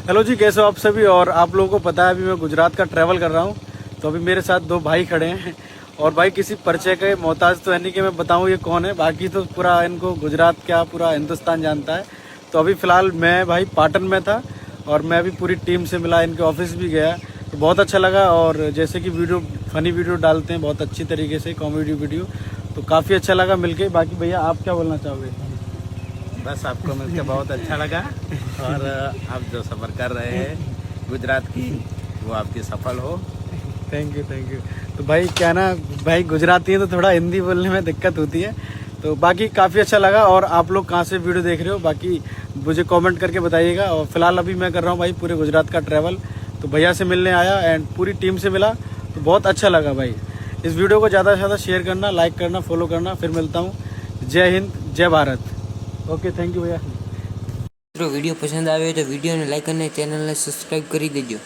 Hello जी, कैसे हो आप सभी। और आप लोगों को पता है अभी मैं गुजरात का ट्रैवल कर रहा हूँ, तो अभी मेरे साथ दो भाई खड़े हैं। और भाई किसी परिचय के मोहताज तो है नहीं कि मैं बताऊँ ये कौन है, बाकी तो पूरा इनको गुजरात क्या पूरा हिंदुस्तान जानता है। तो अभी फ़िलहाल मैं भाई पाटन में था और मैं अभी पूरी टीम से मिला, इनके ऑफिस भी गया, तो बहुत अच्छा लगा। और जैसे कि वीडियो फनी वीडियो डालते हैं बहुत अच्छी तरीके से, कॉमेडी वीडियो, तो काफ़ी अच्छा लगा मिलके। बाकी भैया आप क्या बोलना चाहोगे? बस आपको मिलकर बहुत अच्छा लगा और आप जो सफ़र कर रहे हैं गुजरात की वो आपकी सफल हो। Thank you thank you. तो भाई क्या ना, भाई गुजराती है तो थोड़ा हिंदी बोलने में दिक्कत होती है। तो बाकी काफ़ी अच्छा लगा। और आप लोग कहाँ से वीडियो देख रहे हो बाकी मुझे कमेंट करके बताइएगा। और फिलहाल अभी मैं कर रहा हूँ भाई पूरे गुजरात का ट्रैवल, तो भैया से मिलने आया एंड पूरी टीम से मिला, तो बहुत अच्छा लगा भाई। इस वीडियो को ज़्यादा से ज़्यादा शेयर करना, लाइक करना, फॉलो करना। फिर मिलता हूँ। जय हिंद, जय भारत। ओके, थैंक यू भैया। મિત્રો વિડીયો પસંદ આવે તો વિડીયોને લાઈક અને ચેનલને સબસ્ક્રાઈબ કરી દેજો।